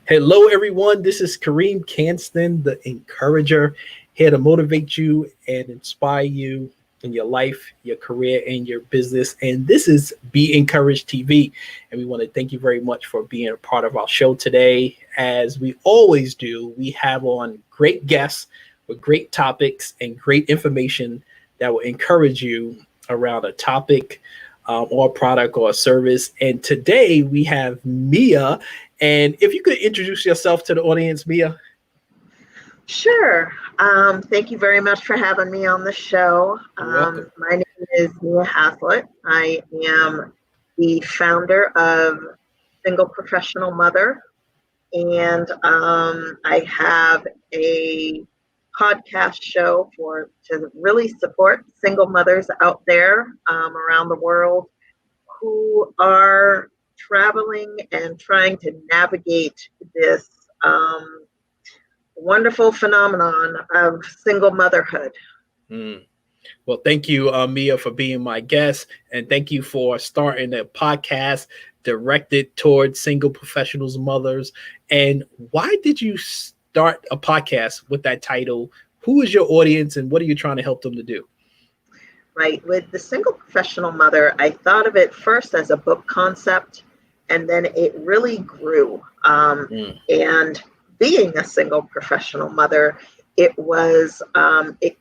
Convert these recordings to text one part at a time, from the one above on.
Hello, everyone. This is Karriem Kanston, the encourager, here to motivate you and inspire you in your life, your career, and your business. And this is Be Encouraged TV. And we want to thank you very much for being a part of our show today. As we always do, we have on great guests with great topics and great information that will encourage you around a topic or a product or a service. And today we have Mia. And if you could introduce yourself to the audience, Mia. Sure. Thank you very much for having me on the show. You're welcome. My name is Mia Hazlett. I am the founder of Single Professional Mother, and I have a podcast show to really support single mothers out there around the world who are traveling and trying to navigate this wonderful phenomenon of single motherhood. Well, thank you, Mia, for being my guest. And thank you for starting a podcast directed towards single professionals, mothers. And why did you start a podcast with that title? Who is your audience and what are you trying to help them to do? Right. With the Single Professional Mother, I thought of it first as a book concept, and then it really grew. And being a single professional mother, it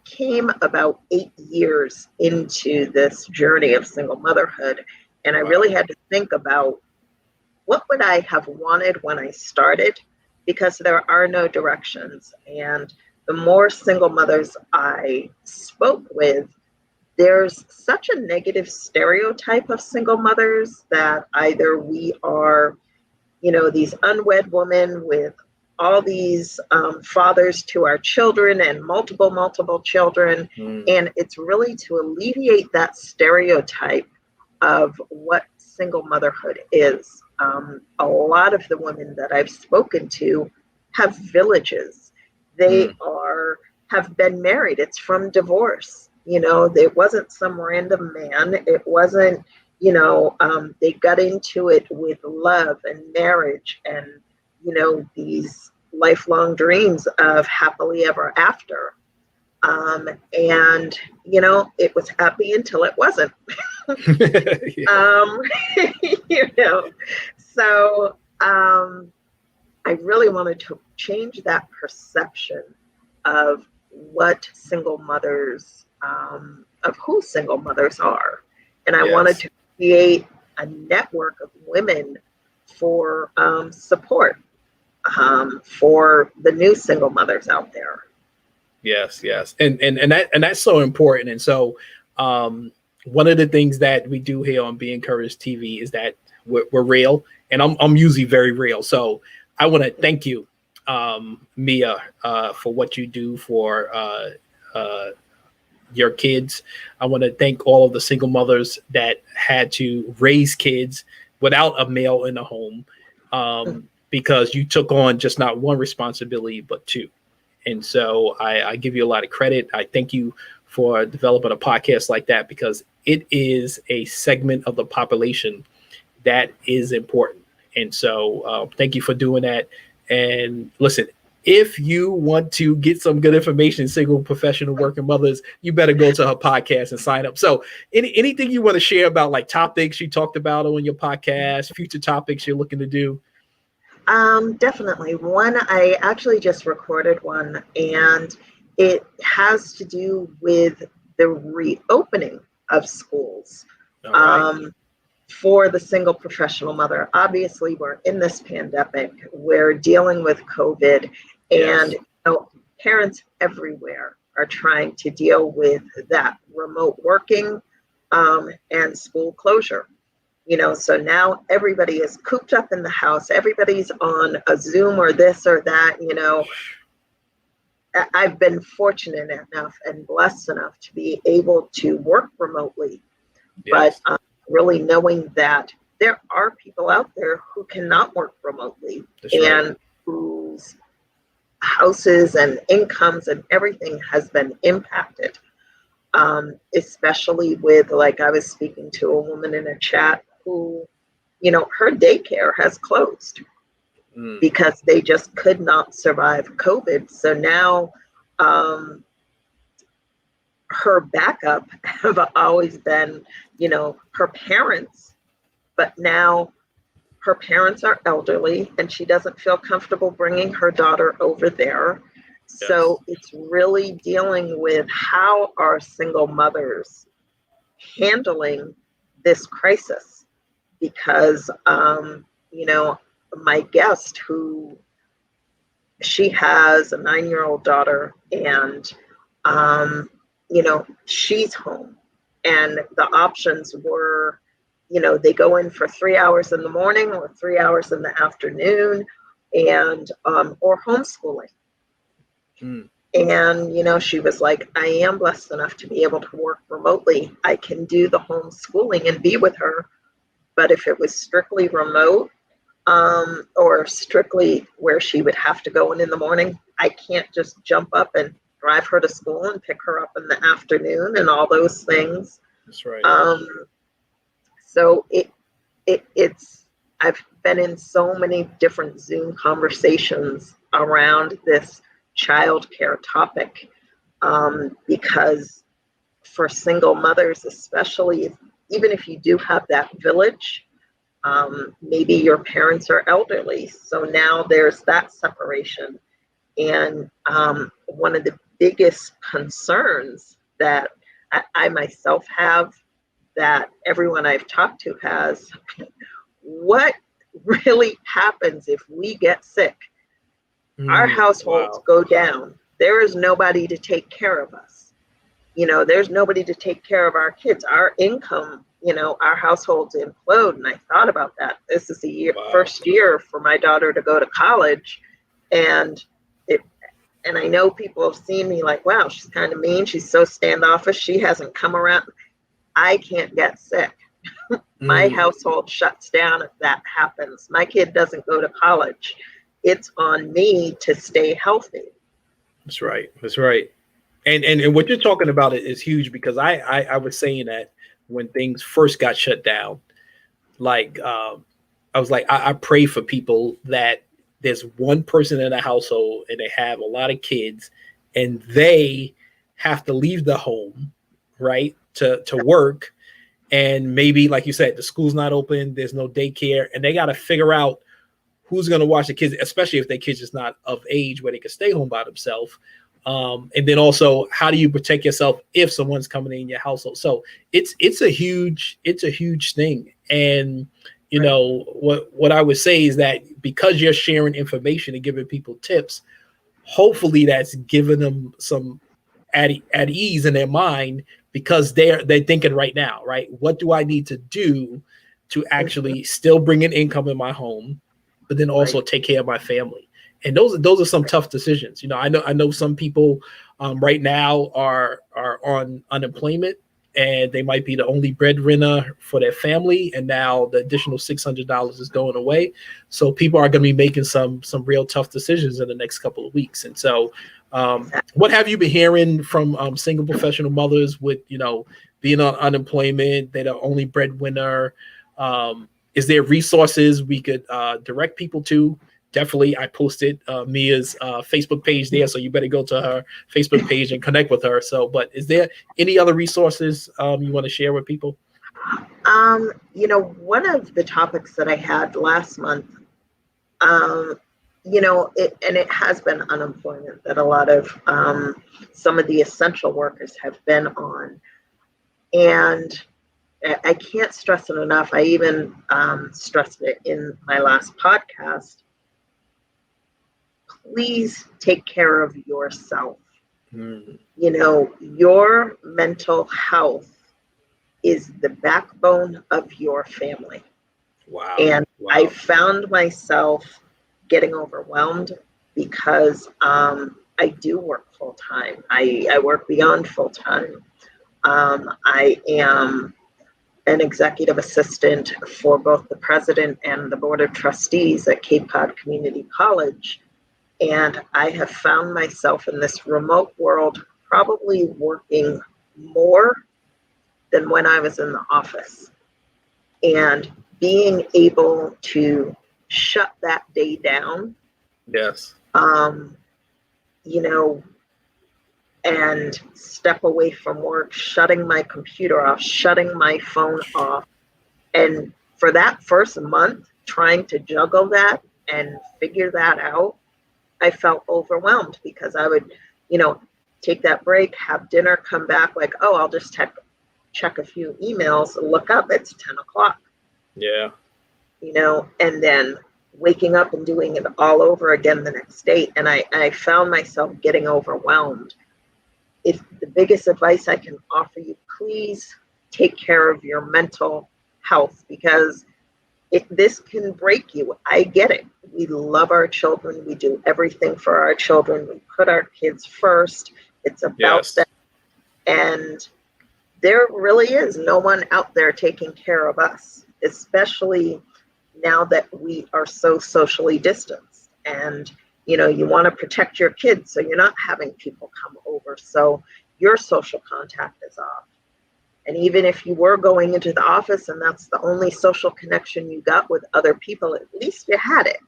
came about 8 years into this journey of single motherhood. And I really had to think about what would I have wanted when I started, because there are no directions. And the more single mothers I spoke with, there's such a negative stereotype of single mothers that either we are, these unwed women with all these fathers to our children and multiple children. And it's really to alleviate that stereotype of what single motherhood is. A lot of the women that I've spoken to have villages. They have been married. It's from divorce. It wasn't some random man. It wasn't, they got into it with love and marriage and, these lifelong dreams of happily ever after. And, it was happy until it wasn't. So I really wanted to change that perception of what single mothers, of who single mothers are. And I wanted to create a network of women for support for the new single mothers out there. Yes. And that's so important. And so one of the things that we do here on Be Encouraged TV is that we're real, and I'm usually very real. So I want to thank you, Mia, for what you do for your kids. I want to thank all of the single mothers that had to raise kids without a male in the home, because you took on just not one responsibility, but two. And so I give you a lot of credit. I thank you for developing a podcast like that, because it is a segment of the population that is important. And so thank you for doing that. And listen, if you want to get some good information, single professional working mothers, you better go to her podcast and sign up. So anything you want to share about like topics you talked about on your podcast, future topics you're looking to do? Definitely. One, I actually just recorded one, and it has to do with the reopening of schools. For the single professional mother. Obviously, we're in this pandemic, we're dealing with COVID, and parents everywhere are trying to deal with that remote working and school closure. So now everybody is cooped up in the house. Everybody's on a Zoom or this or that. I've been fortunate enough and blessed enough to be able to work remotely, but really knowing that there are people out there who cannot work remotely. That's and right. Whose houses and incomes and everything has been impacted, especially with, like, I was speaking to a woman in a chat who, her daycare has closed. because they just could not survive COVID. So now her backup have always been, her parents, but now her parents are elderly and she doesn't feel comfortable bringing her daughter over there. Yes. So it's really dealing with how are single mothers handling this crisis, because, my guest she has a 9-year-old daughter and, she's home, and the options were, they go in for 3 hours in the morning or 3 hours in the afternoon, and or homeschooling. And she was like, I am blessed enough to be able to work remotely. I can do the homeschooling and be with her, but if it was strictly remote, or strictly where she would have to go in the morning, I can't just jump up and drive her to school and pick her up in the afternoon and all those things. That's right. So it's I've been in so many different Zoom conversations around this childcare topic, because for single mothers, especially, even if you do have that village, maybe your parents are elderly, so now there's that separation. And one of the biggest concerns that I myself have, that everyone I've talked to has, what really happens if we get sick? Our households go down. There is nobody to take care of us. There's nobody to take care of our kids. Our income, our households implode. And I thought about that. This is the first year for my daughter to go to college. And I know people have seen me like, wow, she's kind of mean. She's so standoffish. She hasn't come around. I can't get sick. My household shuts down if that happens. My kid doesn't go to college. It's on me to stay healthy. That's right. That's right. And what you're talking about is huge, because I was saying that when things first got shut down, like I was like, I pray for people that there's one person in a household and they have a lot of kids and they have to leave the home, right, to work. And maybe, like you said, the school's not open, there's no daycare, and they got to figure out who's going to watch the kids, especially if their kids is not of age where they can stay home by themselves. And then also, how do you protect yourself if someone's coming in your household? So it's a huge thing. And what I would say is that because you're sharing information and giving people tips, hopefully that's giving them some at ease in their mind, because they're thinking right now, right? What do I need to do to actually still bring an income in my home, but then also take care of my family? And those are some tough decisions. I know some people right now are on unemployment, and they might be the only breadwinner for their family, and now the additional $600 is going away. So people are going to be making some real tough decisions in the next couple of weeks. And so what have you been hearing from single professional mothers with being on unemployment? They're the only breadwinner. Is there resources we could direct people to? Definitely, I posted Mia's Facebook page there, so you better go to her Facebook page and connect with her. So, but is there any other resources you want to share with people? One of the topics that I had last month, it has been unemployment that a lot of some of the essential workers have been on, and I can't stress it enough. I even stressed it in my last podcast. Please take care of yourself. Your mental health is the backbone of your family. Wow. And I found myself getting overwhelmed because I do work full time. I work beyond full time. I am an executive assistant for both the president and the board of trustees at Cape Cod Community College. And I have found myself in this remote world probably working more than when I was in the office. And being able to shut that day down. Yes. You know, and step away from work, shutting my computer off, shutting my phone off. And for that first month, trying to juggle that and figure that out, I felt overwhelmed because I would, you know, take that break, have dinner, come back like, oh, I'll just check a few emails, look up, it's 10 o'clock. Yeah. You know, and then waking up and doing it all over again the next day. And I found myself getting overwhelmed. If the biggest advice I can offer you, please take care of your mental health, because this can break you. I get it. We love our children. We do everything for our children. We put our kids first. It's about them. And there really is no one out there taking care of us, especially now that we are so socially distanced. And, you know, you want to protect your kids, so you're not having people come over. So your social contact is off. And even if you were going into the office and that's the only social connection you got with other people, at least you had it.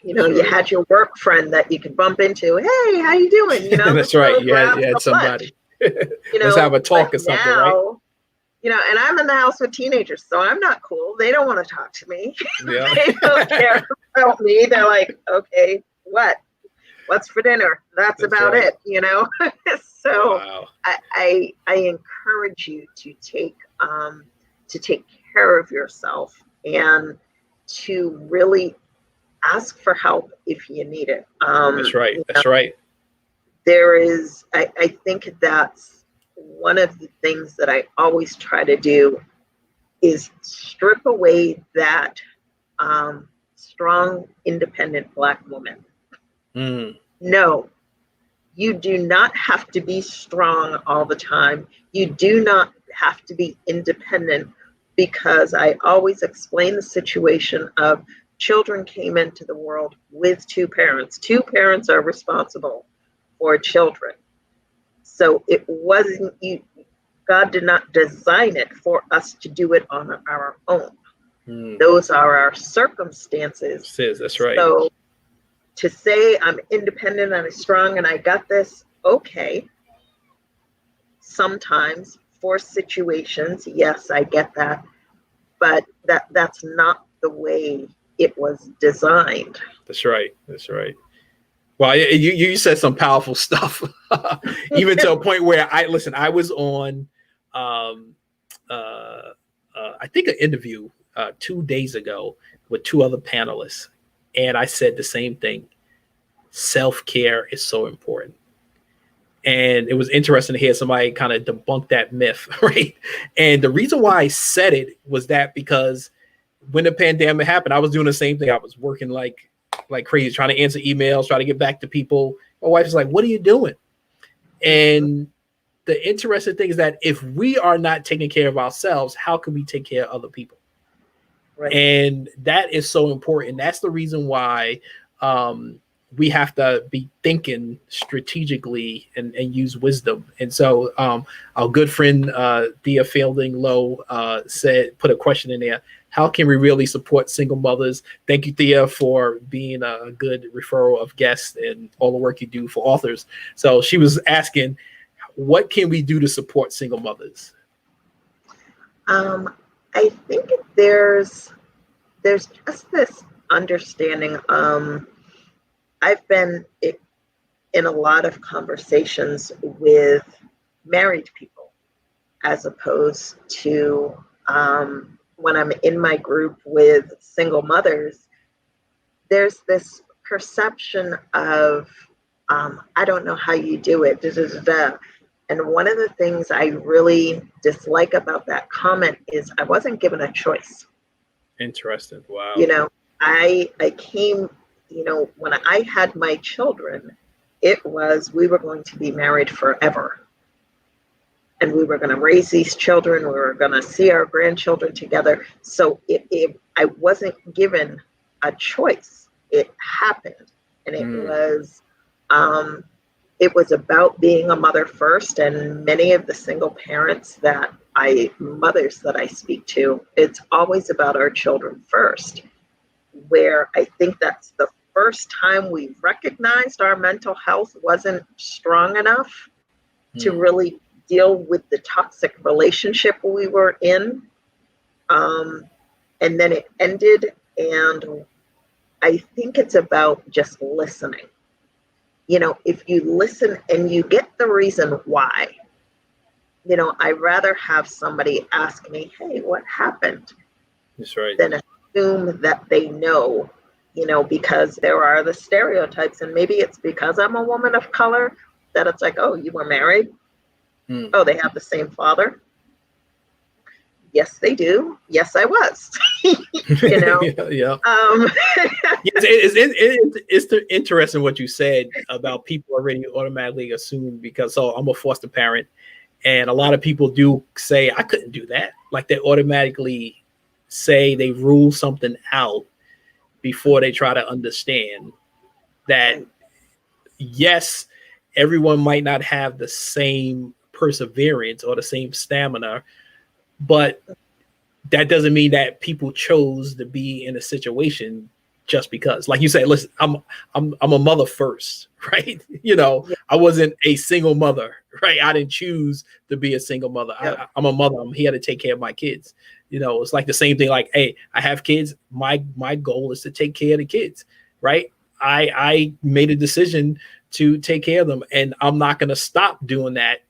You know, you had your work friend that you could bump into. Hey, how you doing? You know, that's right. You had somebody. You know, let's have a talk or something, now, right? You know, and I'm in the house with teenagers, so I'm not cool. They don't want to talk to me. Yeah. They don't care about me. They're like, okay, what's for dinner? That's about right. it, you know? So wow. I encourage you to take care of yourself and to really ask for help if you need it. That's right. That's right. There is, I think that's one of the things that I always try to do is strip away that strong, independent Black woman. No, you do not have to be strong all the time. You do not have to be independent, because I always explain the situation of children came into the world with two parents. Two parents are responsible for children. So it wasn't you. God did not design it for us to do it on our own. Those are our circumstances. That's right. So to say I'm independent and I'm strong and I got this, okay. Sometimes for situations, yes, I get that. But that's not the way it was designed. That's right. That's right. Well, you said some powerful stuff, even to a point where I was on, I think an interview 2 days ago with two other panelists. And I said the same thing. Self-care is so important. And it was interesting to hear somebody kind of debunk that myth, right? And the reason why I said it was that because when the pandemic happened, I was doing the same thing. I was working like crazy, trying to answer emails, trying to get back to people. My wife was like, what are you doing? And the interesting thing is that if we are not taking care of ourselves, how can we take care of other people? Right. And that is so important. That's the reason why we have to be thinking strategically and use wisdom. And so our good friend Thea Fielding Lowe put a question in there. How can we really support single mothers? Thank you, Thea, for being a good referral of guests and all the work you do for authors. So she was asking, what can we do to support single mothers? I think there's just this understanding. I've been in a lot of conversations with married people as opposed to when I'm in my group with single mothers. There's this perception of, I don't know how you do it. And one of the things I really dislike about that comment is I wasn't given a choice. Interesting. Wow. You know, I came, you know, when I had my children, it was, we were going to be married forever. And we were going to raise these children. We were going to see our grandchildren together. So I wasn't given a choice. It happened. And it was about being a mother first. And many of the single parents mothers that I speak to, it's always about our children first. where I think that's the first time we recognized our mental health wasn't strong enough to really deal with the toxic relationship we were in. And then it ended, and I think it's about just listening. You know, if you listen and you get the reason why, you know, I'd rather have somebody ask me, hey, what happened? That's right. Than assume that they know, you know, because there are the stereotypes. And maybe it's because I'm a woman of color that it's like, oh, you were married? Oh, they have the same father? Yes, they do. Yes, I was. You know? Yeah. It's interesting what you said about people already automatically assume, because I'm a foster parent, and a lot of people do say I couldn't do that. Like they automatically say they rule something out before they try to understand that yes, everyone might not have the same perseverance or the same stamina, but that doesn't mean that people chose to be in a situation just because. Like you say, listen, I'm a mother first, right? You know, I wasn't a single mother, right? I didn't choose to be a single mother. I'm a mother. I'm here to take care of my kids. You know, it's like the same thing. Like, hey, I have kids. My goal is to take care of the kids, right? I made a decision to take care of them, and I'm not going to stop doing that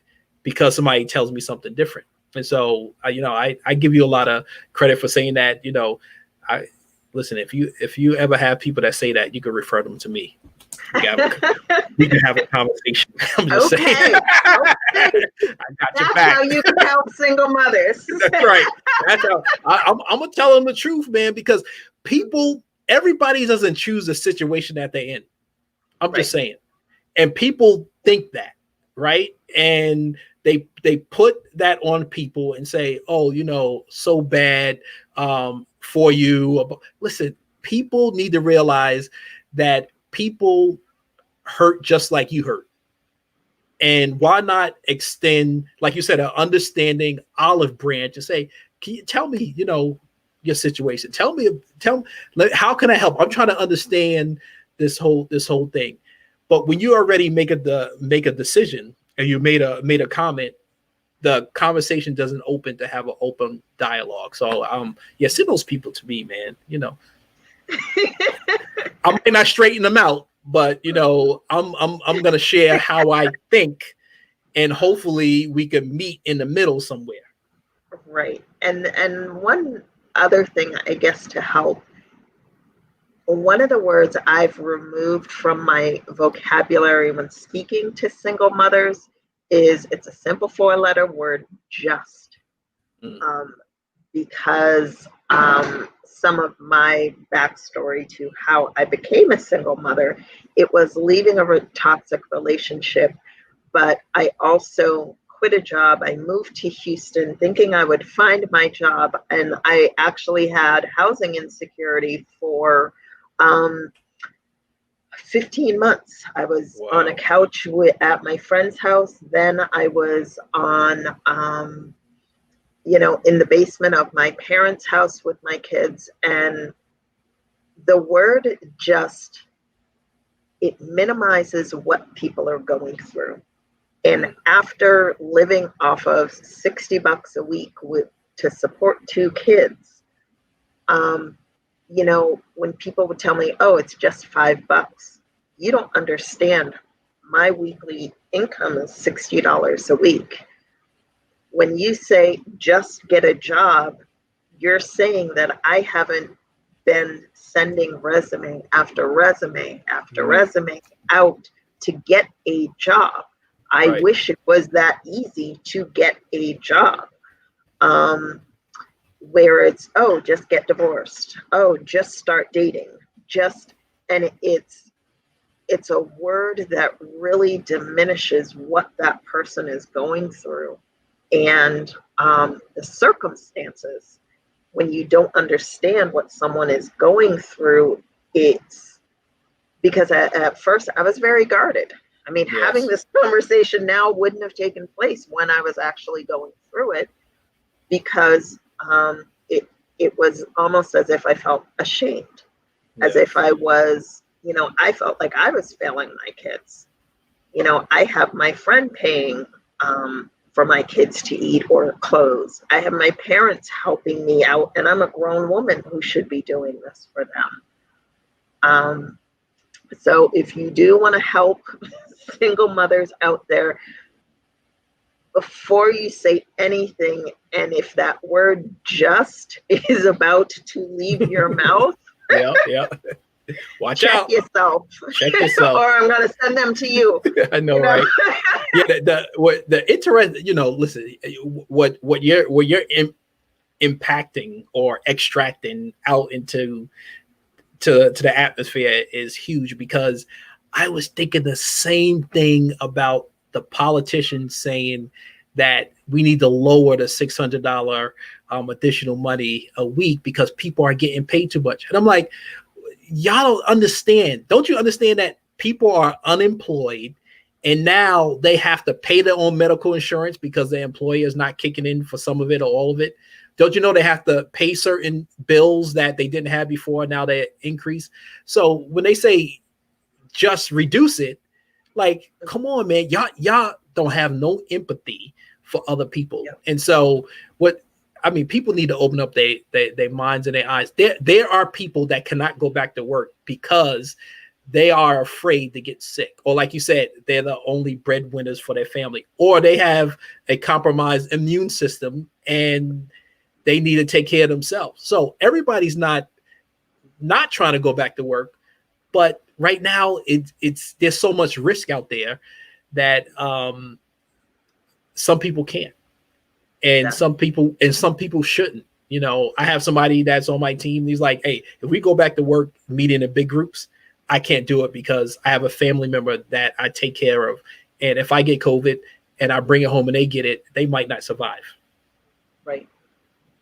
because somebody tells me something different. And so, you know, I give you a lot of credit for saying that. You know, listen, if you ever have people that say that, you can refer them to me. We can have a conversation. I'm just saying. Okay. I got your back. That's how you can help single mothers. That's right. That's how I'm gonna tell them the truth, man, because everybody doesn't choose the situation that they're in. I'm just saying. And people think that, right? And they put that on people and say, oh, you know, so bad for you. Listen, people need to realize that people hurt just like you hurt. And why not extend, like you said, an understanding olive branch and say, can you tell me, you know, your situation? Tell me, how can I help? I'm trying to understand this whole thing. But when you already make a decision and you made a comment, the conversation doesn't open to have an open dialogue. So send those people to me, man. You know, I might not straighten them out, but you know, I'm gonna share how I think, and hopefully we can meet in the middle somewhere. Right. And one other thing, I guess, to help. One of the words I've removed from my vocabulary when speaking to single mothers is, it's a simple 4-letter word, just. Because some of my backstory to how I became a single mother, it was leaving a toxic relationship, but I also quit a job. I moved to Houston thinking I would find my job, and I actually had housing insecurity for 15 months. I was on a couch at my friend's house. Then I was on, you know, in the basement of my parents' house with my kids. And the word just, it minimizes what people are going through. And after living off of $60 a week to support 2 kids, you know, when people would tell me, oh, it's just $5, you don't understand. My weekly income is $60 a week. When you say just get a job, you're saying that I haven't been sending resume after resume after resume out to get a job. I wish it was that easy to get a job. Where it's, oh, just get divorced. Oh, just start dating. And it's a word that really diminishes what that person is going through. And the circumstances, when you don't understand what someone is going through, it's because at first I was very guarded. I mean, having this conversation now wouldn't have taken place when I was actually going through it, because it was almost as if I felt ashamed. as if I was, I felt like I was failing my kids. I have my friend paying for my kids to eat or clothes. I have my parents helping me out, and I'm a grown woman who should be doing this for them. So if you do want to help single mothers out there, before you say anything, and if that word just is about to leave your mouth, yeah. Watch check out. Yourself. Check yourself. Or I'm going to send them to you. I know, right? Yeah, the interest, listen, what you're impacting or extracting out into to the atmosphere is huge, because I was thinking the same thing about the politicians saying that we need to lower the $600 additional money a week because people are getting paid too much. And I'm like, y'all don't understand. Don't you understand that people are unemployed and now they have to pay their own medical insurance because their employer is not kicking in for some of it or all of it? Don't you know they have to pay certain bills that they didn't have before? Now they increase. So when they say just reduce it, like, come on, man, y'all don't have no empathy for other people. Yep. And so people need to open up their minds and their eyes. There are people that cannot go back to work because they are afraid to get sick. Or like you said, they're the only breadwinners for their family. Or they have a compromised immune system and they need to take care of themselves. So everybody's not trying to go back to work. But right now, there's so much risk out there that some people can't, and some people shouldn't. I have somebody that's on my team. He's like, hey, if we go back to work, meeting in big groups, I can't do it because I have a family member that I take care of, and if I get COVID and I bring it home and they get it, they might not survive. Right.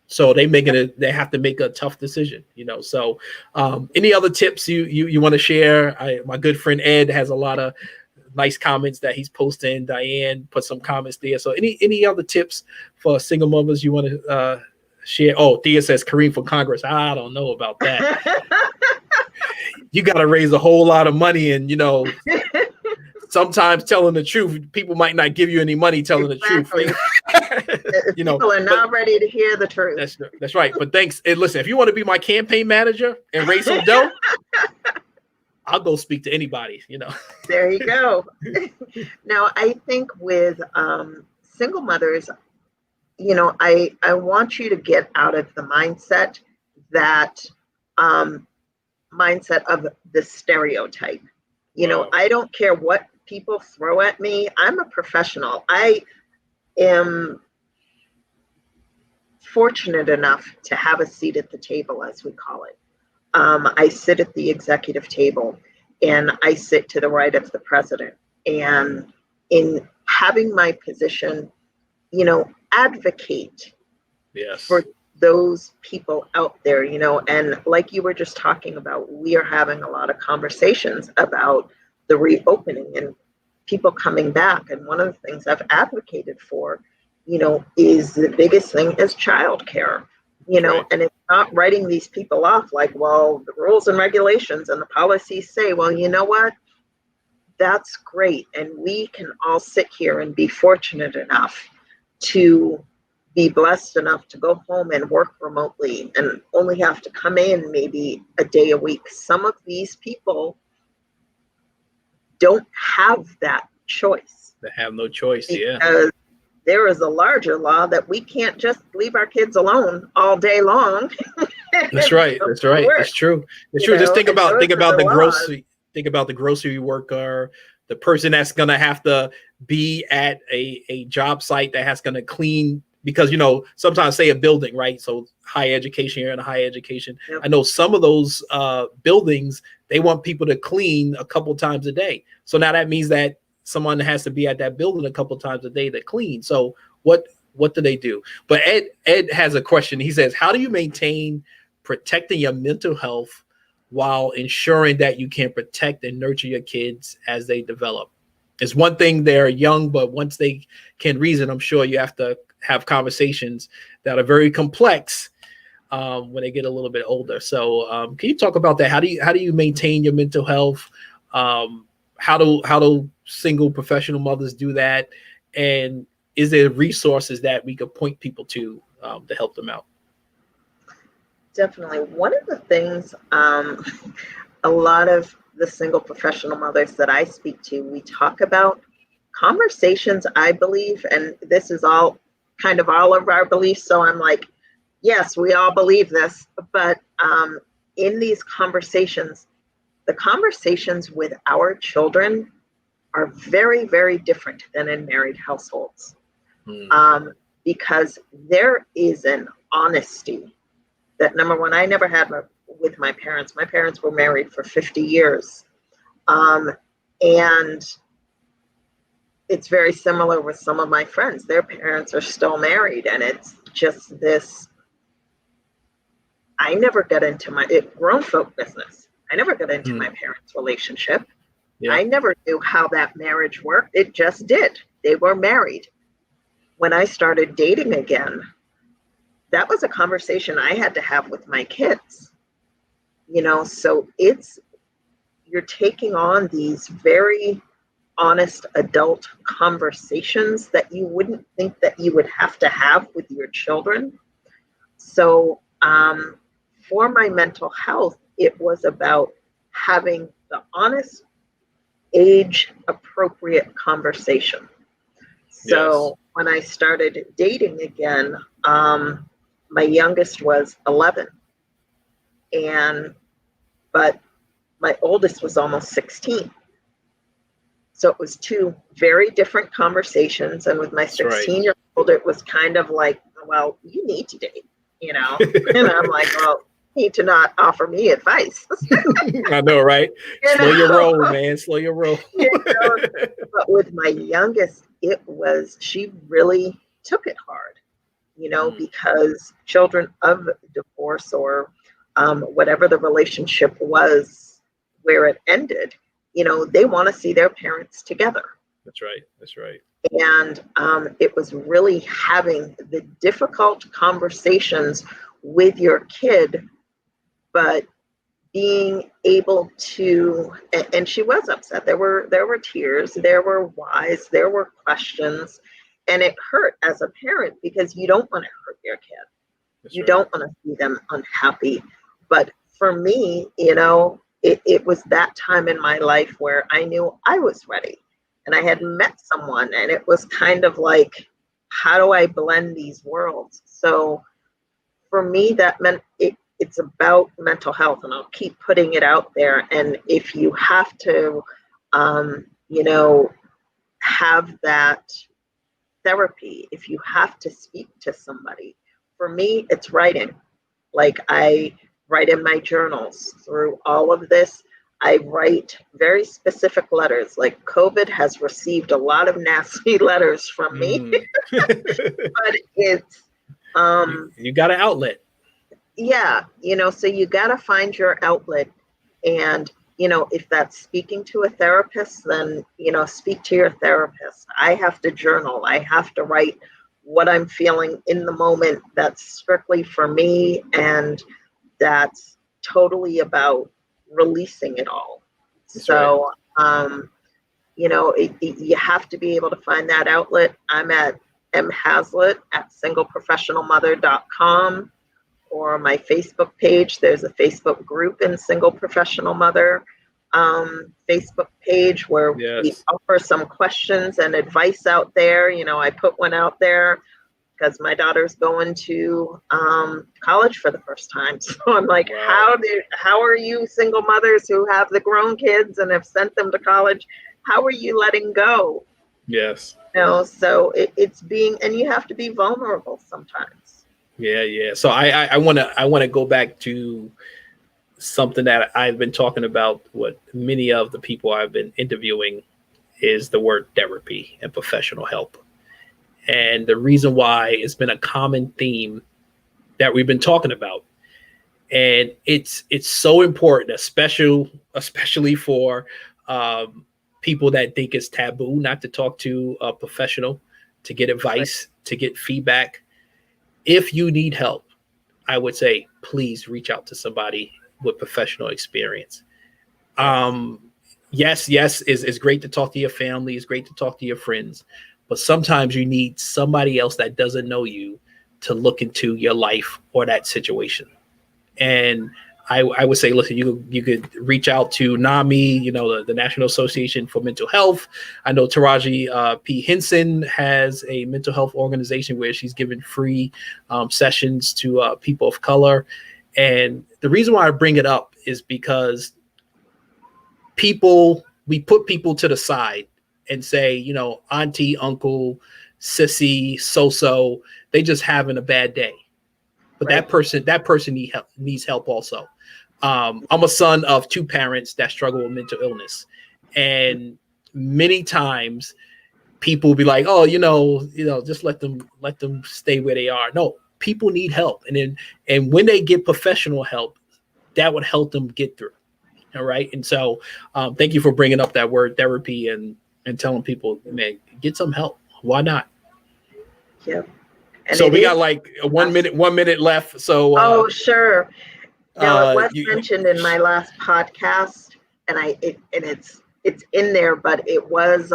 So they have to make a tough decision, So any other tips you want to share? My good friend Ed has a lot of nice comments that he's posting. Diane put some comments there. So any other tips for single mothers you want to share? Oh, Thea says Karriem for Congress. I don't know about that. You got to raise a whole lot of money, and sometimes telling the truth, people might not give you any money telling the truth. People are not ready to hear the truth. That's right. But thanks. And listen, if you want to be my campaign manager and raise some dough, I'll go speak to anybody. There you go. Now, I think with single mothers, I want you to get out of the mindset of the stereotype. I don't care what people throw at me. I'm a professional. I am fortunate enough to have a seat at the table, as we call it. I sit at the executive table, and I sit to the right of the president. And in having my position, advocate for those people out there, and like you were just talking about, we are having a lot of conversations about the reopening and people coming back. And one of the things I've advocated for, is the biggest thing is childcare, right. And it's not writing these people off like, well, the rules and regulations and the policies say, well, you know what? That's great. And we can all sit here and be fortunate enough to be blessed enough to go home and work remotely and only have to come in maybe a day a week. Some of these people don't have that choice. They have no choice, because there is a larger law that we can't just leave our kids alone all day long. That's right. That's right. It's true. It's true. Just think about the grocery worker, the person that's gonna have to be at a job site that has gonna clean, because sometimes say a building, right? So higher education here and higher education. Yep. I know some of those buildings, they want people to clean a couple times a day. So now that means that someone has to be at that building a couple times a day to clean. So what do they do? But Ed has a question. He says, how do you maintain protecting your mental health while ensuring that you can protect and nurture your kids as they develop? It's one thing they're young, but once they can reason, I'm sure you have to have conversations that are very complex when they get a little bit older. So can you talk about that? How do you maintain your mental health? How do single professional mothers do that? And is there resources that we could point people to help them out? Definitely. One of the things, a lot of the single professional mothers that I speak to, we talk about conversations, I believe, and this is all kind of all of our beliefs. So I'm like, yes, we all believe this, but in these conversations, the conversations with our children are very, very different than in married households. Because there is an honesty that, number one, I never had with my parents. My parents were married for 50 years. And it's very similar with some of my friends. Their parents are still married, and it's just this, I never got into grown folk business. I never got into my parents' relationship. Yeah. I never knew how that marriage worked. It just did. They were married. When I started dating again, that was a conversation I had to have with my kids. So you're taking on these very honest adult conversations that you wouldn't think that you would have to have with your children. So for my mental health, it was about having the honest, age-appropriate conversation. So when I started dating again, my youngest was 11, but my oldest was almost 16. So it was two very different conversations. And with my 16-year-old, it was kind of like, well, you need to date, And I'm like, well, you need to not offer me advice. I know, right? Slow your roll, man. Slow your roll. But with my youngest, she really took it hard, because children of divorce or whatever the relationship was where it ended, they want to see their parents together. That's right. And it was really having the difficult conversations with your kid, but being able to, and she was upset. There were tears, there were whys, there were questions, and it hurt as a parent because you don't want to hurt your kid. You don't want to see them unhappy. But for me, it was that time in my life where I knew I was ready and I had met someone, and it was kind of like, how do I blend these worlds? So for me, that meant it's about mental health, and I'll keep putting it out there. And if you have to, have that therapy, if you have to speak to somebody, for me, it's writing. Like, I write in my journals through all of this. I write very specific letters. Like, COVID has received a lot of nasty letters from me, but it's you got an outlet. Yeah, so you got to find your outlet. And, if that's speaking to a therapist, then, speak to your therapist. I have to journal. I have to write what I'm feeling in the moment. That's strictly for me. And that's totally about releasing it all. That's so, you have to be able to find that outlet. I'm at Mia Hazlett at singleprofessionalmother.com. or my Facebook page. There's a Facebook group in Single Professional Mother Facebook page where we offer some questions and advice out there. I put one out there because my daughter's going to college for the first time. So I'm like, how are you single mothers who have the grown kids and have sent them to college? How are you letting go? Yes. So it's being, and you have to be vulnerable sometimes. Yeah. So I want to go back to something that I've been talking about. What many of the people I've been interviewing is the word therapy and professional help. And the reason why it's been a common theme that we've been talking about. And it's so important, especially for people that think it's taboo not to talk to a professional, to get advice, to get feedback. If you need help, I would say, please reach out to somebody with professional experience. Yes, it's great to talk to your family. It's great to talk to your friends. But sometimes you need somebody else that doesn't know you to look into your life or that situation. And I would say, listen, you could reach out to NAMI, the National Association for Mental Health. I know Taraji P. Henson has a mental health organization where she's given free sessions to people of color. And the reason why I bring it up is because we put people to the side and say, auntie, uncle, sissy, so, they just having a bad day. But right. that person needs help also. I'm a son of two parents that struggle with mental illness. And many times people will be like, oh, just let them stay where they are. No, people need help. And when they get professional help, that would help them get through. All right. And so thank you for bringing up that word therapy and telling people, man, get some help. Why not? Yeah. And so we got like 1 minute left. So sure. Now it was mentioned in my last podcast, and it's in there, but it was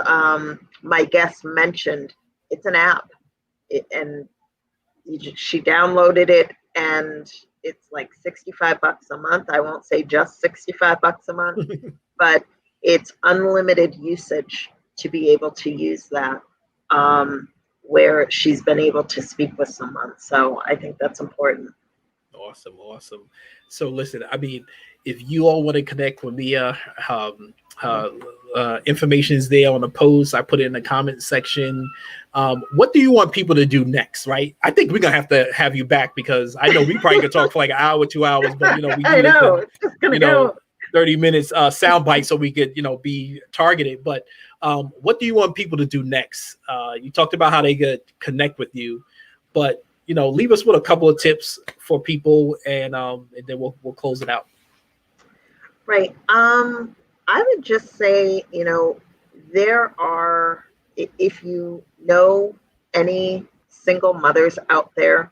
my guest mentioned it's an app, she downloaded it, and it's like $65 a month. I won't say just $65 a month, but it's unlimited usage to be able to use that. Where she's been able to speak with someone. So I think that's important. Awesome. So listen, I mean, if you all want to connect with Mia, information is there on the post. I put it in the comment section. What do you want people to do next, right? I think we're going to have you back because I know we probably could talk for like an hour, 2 hours, but we do 30 minutes sound bite so we could, be targeted. But what do you want people to do next? You talked about how they could connect with you, but leave us with a couple of tips for people, and then we'll close it out. Right. I would just say, there are, if you know any single mothers out there,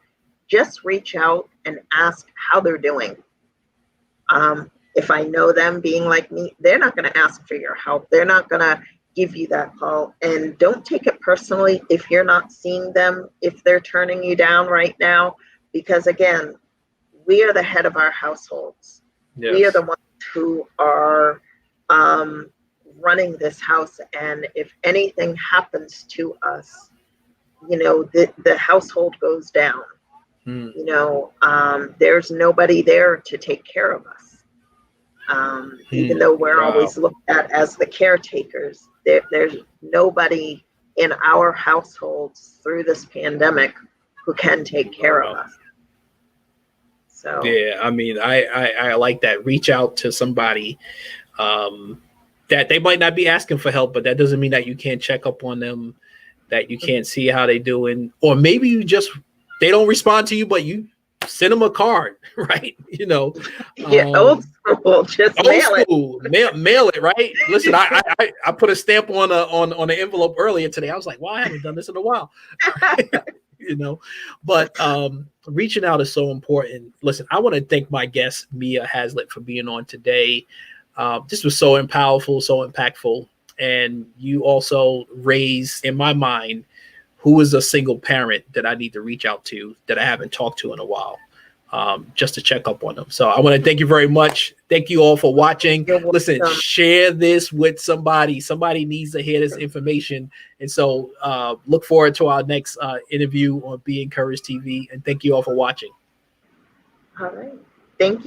just reach out and ask how they're doing. If I know them being like me, they're not going to ask for your help. They're not going to give you that call. And don't take it personally if you're not seeing them, if they're turning you down right now, because again, we are the head of our households. Yes. We are the ones who are running this house. And if anything happens to us, the household goes down. There's nobody there to take care of us. Even though we're always looked at as the caretakers, there's nobody in our households through this pandemic who can take care of us. So yeah, I mean, I like that. Reach out to somebody that they might not be asking for help, but that doesn't mean that you can't check up on them, that you can't see how they doing, or maybe they don't respond to you, but you send them a card, right? Old school, just mail it, right? Listen, I put a stamp on an envelope earlier today. I was like, wow, I haven't done this in a while. But reaching out is so important. Listen, I want to thank my guest, Mia Hazlett, for being on today. This was so powerful, so impactful. And you also raised in my mind who is a single parent that I need to reach out to that I haven't talked to in a while, just to check up on them. So I want to thank you very much. Thank you all for watching. Listen, share this with somebody. Somebody needs to hear this information. And so look forward to our next interview on Be Encouraged TV. And thank you all for watching. All right. Thank you.